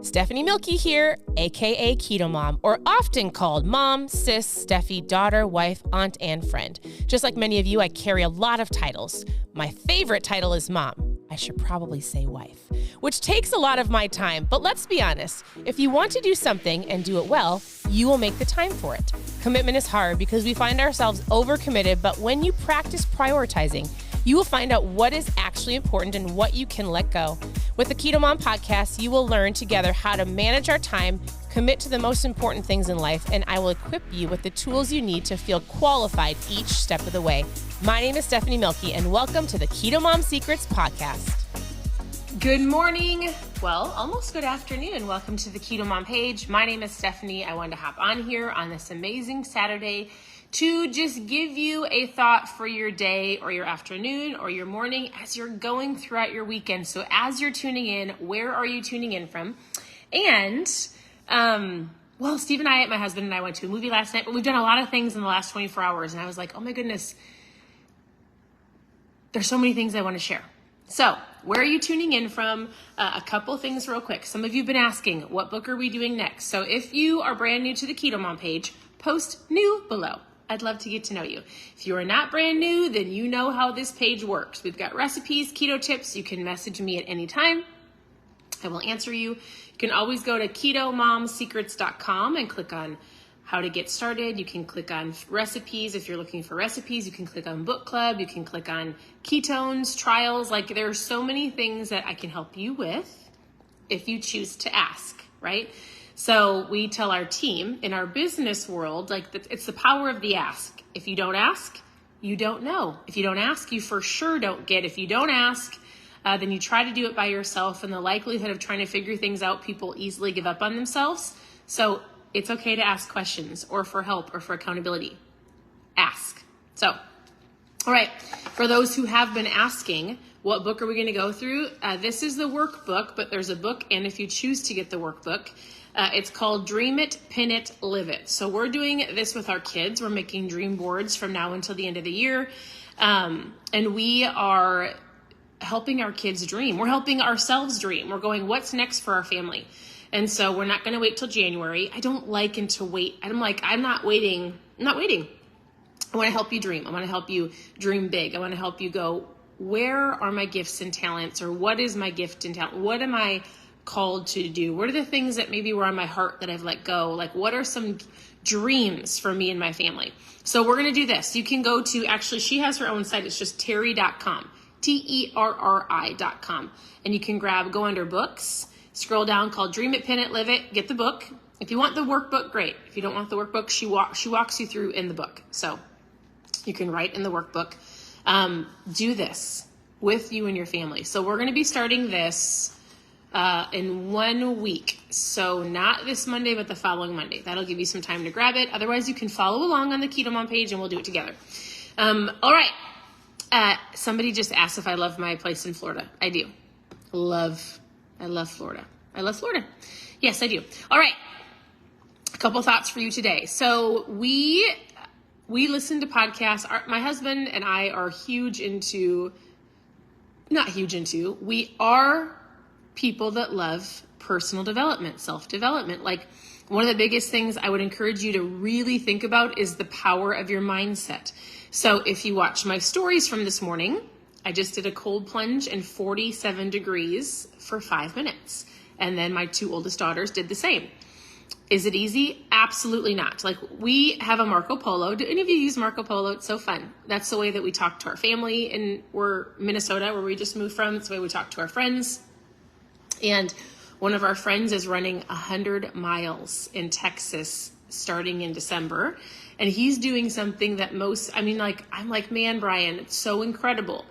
Stephanie Milky here, aka KetoMom, or often called mom, sis, Steffi, daughter, wife, aunt, and friend. Just like many of you, I carry a lot of titles. My favorite title is mom. I should probably say wife, which takes a lot of my time. But let's be honest, if you want to do something and do it well, you will make the time for it. Commitment is hard because we find ourselves overcommitted, but when you practice prioritizing, you will find out what is actually important and what you can let go. With the KetoMom podcast, you will learn together how to manage our time, commit to the most important things in life, and I will equip you with the tools you need to feel qualified each step of the way. My name is Stephanie Milky, and welcome to the KetoMom Secrets podcast. Good morning. Well, almost good afternoon. Welcome to the KetoMom page. My name is Stephanie. I wanted to hop on here on this amazing Saturday to just give you a thought for your day or your afternoon or your morning as you're going throughout your weekend. So as you're tuning in, where are you tuning in from? And, well, Steve and I, my husband and I went to a movie last night, but we've done a lot of things in the last 24 hours. And I was like, oh my goodness, there's so many things I want to share. So where are you tuning in from? A couple things real quick. Some of you have been asking, what book are we doing next? So if you are brand new to the KetoMom page, post new below. I'd love to get to know you. If you are not brand new, then you know how this page works. We've got recipes, keto tips. You can message me at any time. I will answer you. You can always go to ketomomsecrets.com and click on how to get started. You can click on recipes. If you're looking for recipes, you can click on book club. You can click on ketones, trials. Like there are so many things that I can help you with if you choose to ask, right? So we tell our team in our business world, like it's the power of the ask. If you don't ask, you don't know. If you don't ask, you for sure don't get. If you don't ask, then you try to do it by yourself. And the likelihood of trying to figure things out, people easily give up on themselves. So it's okay to ask questions or for help or for accountability. Ask. So, all right. For those who have been asking, what book are we going to go through? This is the workbook, but there's a book. And if you choose to get the workbook, it's called Dream It, Pin It, Live It. So we're doing this with our kids. We're making dream boards from now until the end of the year. And we are helping our kids dream. We're helping ourselves dream. We're going, what's next for our family? And so we're not going to wait till January. I don't like to wait. I'm not waiting. I want to help you dream. I want to help you dream big. I want to help you go, where are my gifts and talents? Or what is my gift and talent? What am I called to do? What are the things that maybe were on my heart that I've let go? Like what are some dreams for me and my family? So we're going to do this. You can go to, actually she has her own site. It's just terry.com, TERRI.com. And you can go under books, scroll down called Dream It, Pin It, Live It, get the book. If you want the workbook, great. If you don't want the workbook, she walks you through in the book. So you can write in the workbook. Do this with you and your family. So we're going to be starting this in 1 week. So not this Monday, but the following Monday. That'll give you some time to grab it. Otherwise, you can follow along on the KetoMom page and we'll do it together. All right. Somebody just asked if I love my place in Florida. I do. I love Florida. I love Florida. Yes, I do. All right. A couple thoughts for you today. So we listen to podcasts. My husband and I are we are people that love personal development, self-development. Like one of the biggest things I would encourage you to really think about is the power of your mindset. So if you watch my stories from this morning, I just did a cold plunge in 47 degrees for 5 minutes. And then my 2 oldest daughters did the same. Is it easy? Absolutely not. Like we have a Marco Polo. Do any of you use Marco Polo? It's so fun. That's the way that we talk to our family. And we're Minnesota, where we just moved from. It's the way we talk to our friends. And one of our friends is running 100 miles in Texas starting in December. And he's doing something that I'm like, man, Brian, it's so incredible.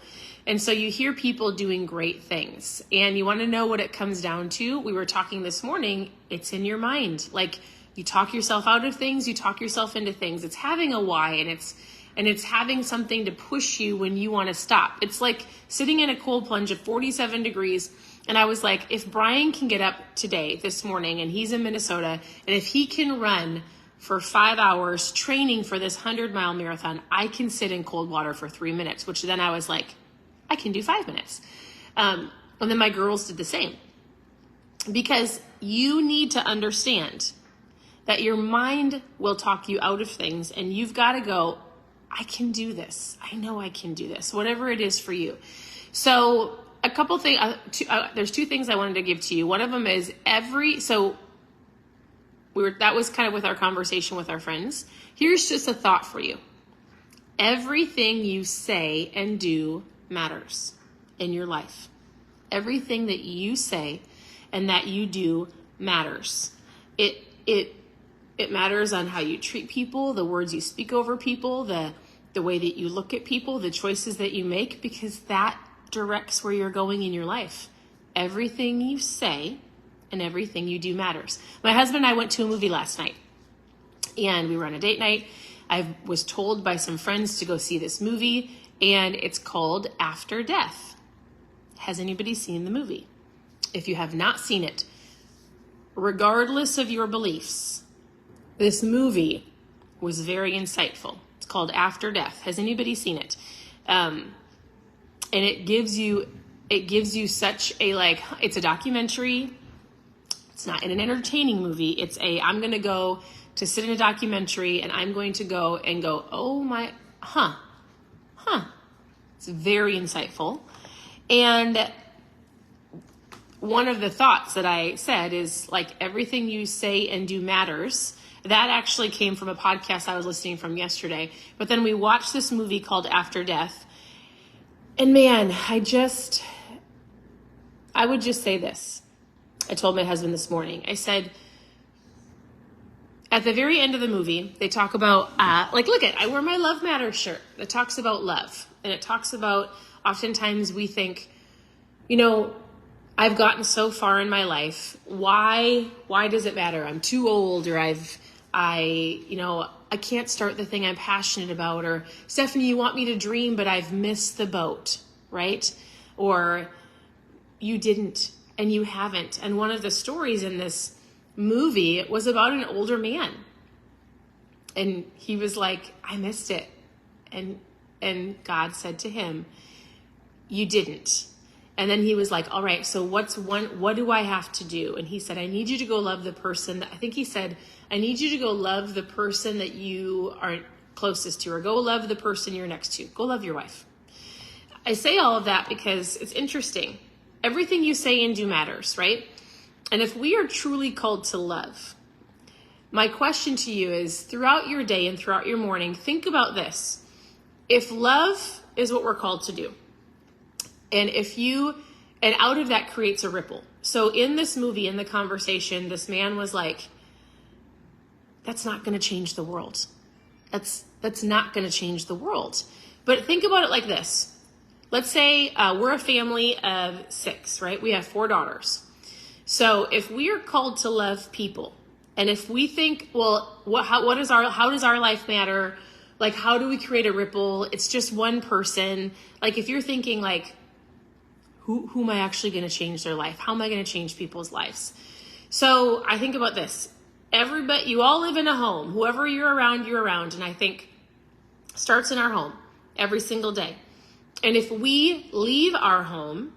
And so you hear people doing great things and you want to know what it comes down to. We were talking this morning, it's in your mind. Like you talk yourself out of things, you talk yourself into things. It's having a why and it's having something to push you when you want to stop. It's like sitting in a cold plunge at 47 degrees. And I was like, if Brian can get up this morning, and he's in Minnesota, and if he can run for 5 hours training for this 100-mile marathon, I can sit in cold water for 3 minutes, which then I was like, I can do 5 minutes. And then my girls did the same. Because you need to understand that your mind will talk you out of things, and you've got to go, I can do this. I know I can do this, whatever it is for you. So a couple things, there's two things I wanted to give to you. One of them is that was kind of with our conversation with our friends. Here's just a thought for you. Everything you say and do matters in your life. Everything that you say and that you do matters. It matters on how you treat people, the words you speak over people, the way that you look at people, the choices that you make, because that directs where you're going in your life. Everything you say and everything you do matters. My husband and I went to a movie last night, and we were on a date night. I was told by some friends to go see this movie, and it's called After Death. Has anybody seen the movie? If you have not seen it, regardless of your beliefs, this movie was very insightful. It's called After Death. Has anybody seen it? And it gives you such a, it's a documentary. It's not an entertaining movie. I'm going to go to sit in a documentary, and I'm going to go, oh my, It's very insightful. And one of the thoughts that I said is, everything you say and do matters. That actually came from a podcast I was listening from yesterday. But then we watched this movie called After Death. And man, I would just say this. I told my husband this morning. I said, at the very end of the movie, they talk about, I wear my Love Matters shirt. It talks about love. And it talks about, oftentimes we think, I've gotten so far in my life. Why does it matter? I'm too old, or I can't start the thing I'm passionate about, or Stephanie, you want me to dream, but I've missed the boat, right? Or you didn't, and you haven't. And one of the stories in this movie was about an older man. And he was like, I missed it. And God said to him, you didn't. And then he was like, all right, so what do I have to do? And he said, I need you to go love the person. I think he said, I need you to go love the person that you are closest to, or go love the person you're next to. Go love your wife. I say all of that because it's interesting. Everything you say and do matters, right? And if we are truly called to love, my question to you is, throughout your day and throughout your morning, think about this. If love is what we're called to do, and out of that creates a ripple. So in this movie, in the conversation, this man was like, that's not going to change the world. That's not going to change the world. But think about it like this. Let's say we're a family of 6, right? We have 4 daughters. So if we are called to love people, and if we think, well, how does our life matter? How do we create a ripple? It's just one person. If you're thinking who am I actually going to change their life? How am I going to change people's lives? So I think about this. Everybody, you all live in a home. Whoever you're around. And I think starts in our home every single day. And if we leave our home,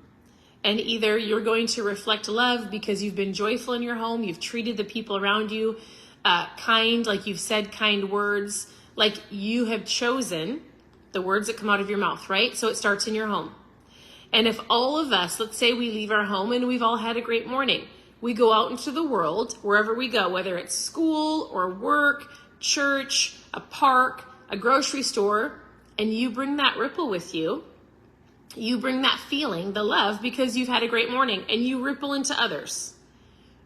and either you're going to reflect love because you've been joyful in your home, you've treated the people around you kind, you've said kind words, you have chosen the words that come out of your mouth, right? So it starts in your home. And if all of us, let's say we leave our home and we've all had a great morning, we go out into the world, wherever we go, whether it's school or work, church, a park, a grocery store, and you bring that ripple with you. You bring that feeling, the love, because you've had a great morning, and you ripple into others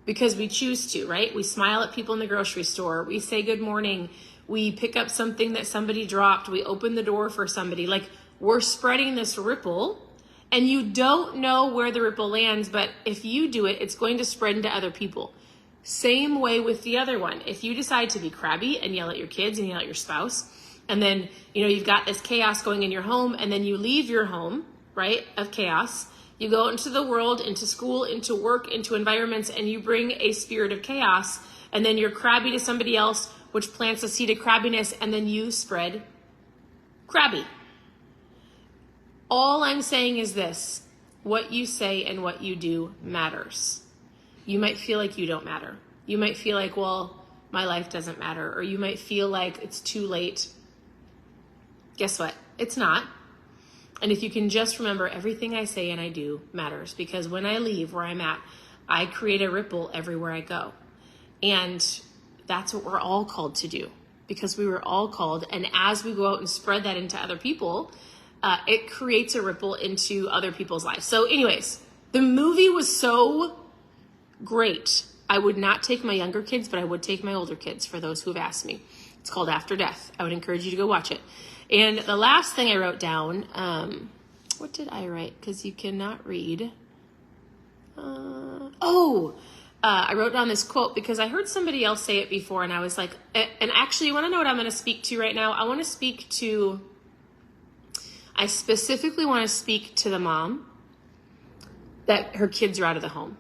because we choose to, right? We smile at people in the grocery store. We say good morning. We pick up something that somebody dropped. We open the door for somebody. We're spreading this ripple. And you don't know where the ripple lands, but if you do it, it's going to spread into other people. Same way with the other one. If you decide to be crabby and yell at your kids and yell at your spouse, and then, you've got this chaos going in your home, and then you leave your home, right, of chaos. You go into the world, into school, into work, into environments, and you bring a spirit of chaos, and then you're crabby to somebody else, which plants a seed of crabbiness, and then you spread crabby. All I'm saying is this: what you say and what you do matters. you might feel like you don't matter. You might feel like, well, my life doesn't matter. Or you might feel like it's too late. Guess what? It's not. And if you can just remember, everything I say and I do matters, because when I leave where I'm at, I create a ripple everywhere I go. And that's what we're all called to do, because we were all called. And as we go out and spread that into other people, it creates a ripple into other people's lives. So anyways, the movie was so great. I would not take my younger kids, but I would take my older kids, for those who have asked me. It's called After Death. I would encourage you to go watch it. And the last thing I wrote down, what did I write? Because you cannot read. I wrote down this quote because I heard somebody else say it before, and I was like, and actually, you want to know what I'm going to speak to right now? I specifically want to speak to the mom that her kids are out of the home.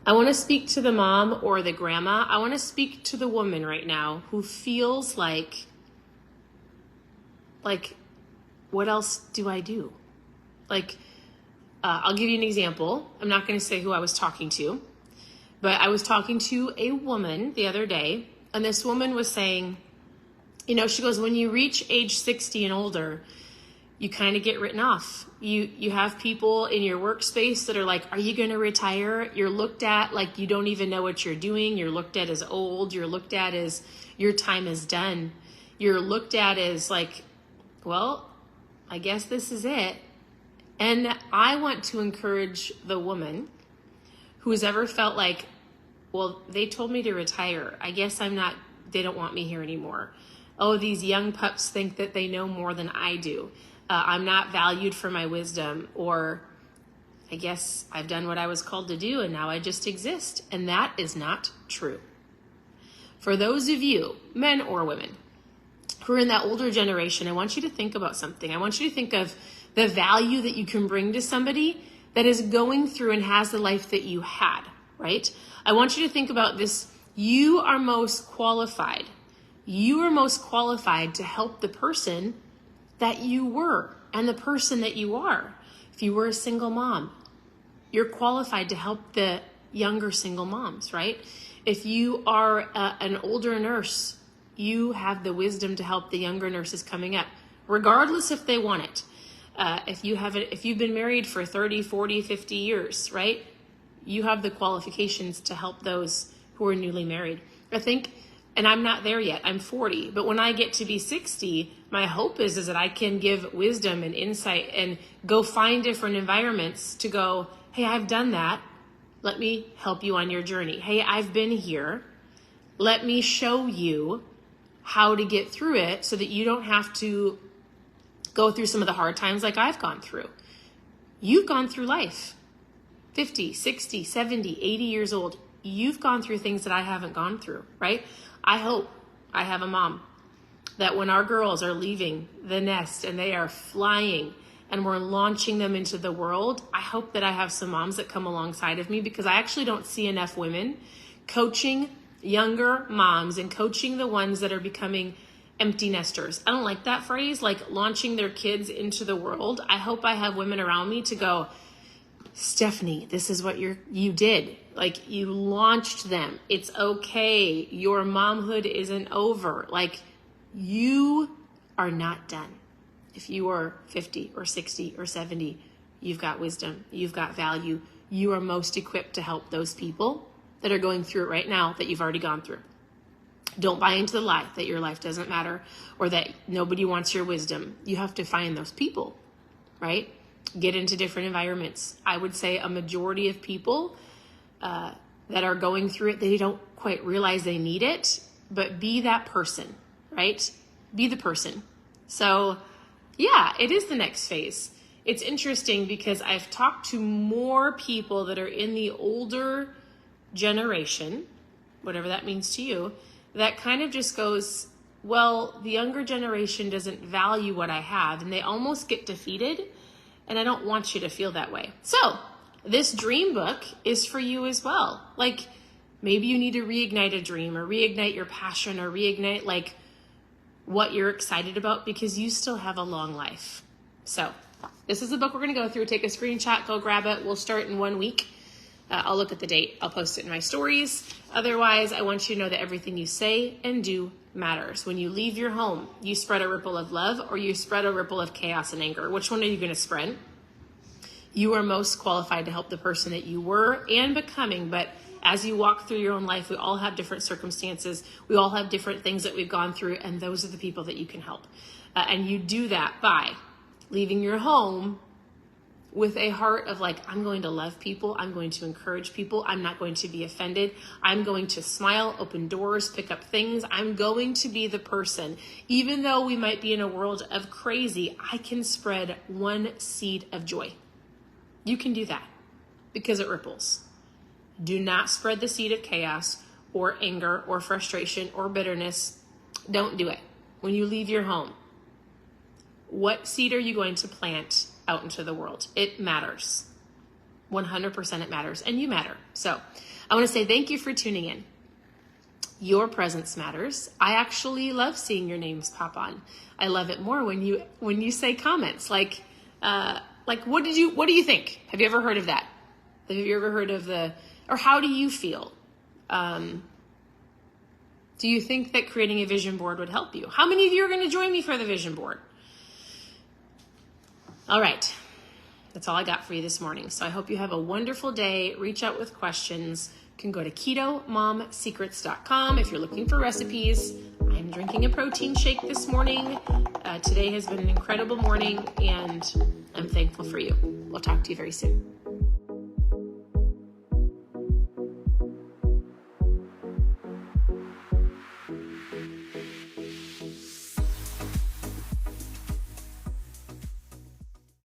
I want to speak to the mom or the grandma. I want to speak to the woman right now who feels like, what else do I do? I'll give you an example. I'm not going to say who I was talking to, but I was talking to a woman the other day, and this woman was saying, she goes, when you reach age 60 and older, you kind of get written off. You have people in your workspace that are like, are you going to retire? You're looked at like you don't even know what you're doing. You're looked at as old. You're looked at as your time is done. You're looked at as like, well, I guess this is it. And I want to encourage the woman who's ever felt like, well, they told me to retire. I guess they don't want me here anymore. Oh, these young pups think that they know more than I do. I'm not valued for my wisdom, or I guess I've done what I was called to do and now I just exist. And that is not true. For those of you, men or women, who are in that older generation, I want you to think about something. I want you to think of the value that you can bring to somebody that is going through and has the life that you had, right? I want you to think about this. You are most qualified. You are most qualified to help the person that you were and the person that you are. If you were a single mom, you're qualified to help the younger single moms, right? If you are an older nurse, you have the wisdom to help the younger nurses coming up, regardless if they want it. If you've been married for 30, 40, 50 years, right? You have the qualifications to help those who are newly married. I think, and I'm not there yet, I'm 40, but when I get to be 60, my hope is that I can give wisdom and insight and go find different environments to go, hey, I've done that. Let me help you on your journey. Hey, I've been here. Let me show you how to get through it so that you don't have to go through some of the hard times like I've gone through. You've gone through life. 50, 60, 70, 80 years old. You've gone through things that I haven't gone through, right? I hope I have a mom that when our girls are leaving the nest and they are flying and we're launching them into the world, I hope that I have some moms that come alongside of me, because I actually don't see enough women coaching younger moms and coaching the ones that are becoming empty nesters. I don't like that phrase, like launching their kids into the world. I hope I have women around me to go, Stephanie, this is what you did. Like, you launched them. It's okay. Your momhood isn't over. Like, you are not done. If you are 50 or 60 or 70, you've got wisdom. You've got value. You are most equipped to help those people that are going through it right now that you've already gone through. Don't buy into the lie that your life doesn't matter or that nobody wants your wisdom. You have to find those people, right? Get into different environments. I would say a majority of people that are going through it, they don't quite realize they need it, but be that person, right? Be the person. So yeah, it is the next phase. It's interesting because I've talked to more people that are in the older generation, whatever that means to you, that kind of just goes, well, the younger generation doesn't value what I have, and they almost get defeated. And I don't want you to feel that way. So this dream book is for you as well. Like, maybe you need to reignite a dream or reignite your passion or reignite like what you're excited about, because you still have a long life. So this is the book we're going to go through. Take a screenshot, go grab it. We'll start in 1 week. I'll look at the date. I'll post it in my stories. Otherwise, I want you to know that everything you say and do matters. When you leave your home, you spread a ripple of love or you spread a ripple of chaos and anger. Which one are you going to spread? You are most qualified to help the person that you were and becoming, but as you walk through your own life, we all have different circumstances. We all have different things that we've gone through, and those are the people that you can help. And you do that by leaving your home with a heart of like, I'm going to love people. I'm going to encourage people. I'm not going to be offended. I'm going to smile, open doors, pick up things. I'm going to be the person. Even though we might be in a world of crazy, I can spread one seed of joy. You can do that because it ripples. Do not spread the seed of chaos or anger or frustration or bitterness. Don't do it. When you leave your home, what seed are you going to plant out into the world? It matters. 100% it matters, and you matter. So I want to say thank you for tuning in. Your presence matters. I actually love seeing your names pop on. I love it more when you say comments like what do you think? Have you ever heard of that? Have you ever heard of or how do you feel? Do you think that creating a vision board would help you? How many of you are going to join me for the vision board? All right. That's all I got for you this morning. So I hope you have a wonderful day. Reach out with questions. You can go to KetoMomSecrets.com if you're looking for recipes. I'm drinking a protein shake this morning. Today has been an incredible morning, and I'm thankful for you. We'll talk to you very soon.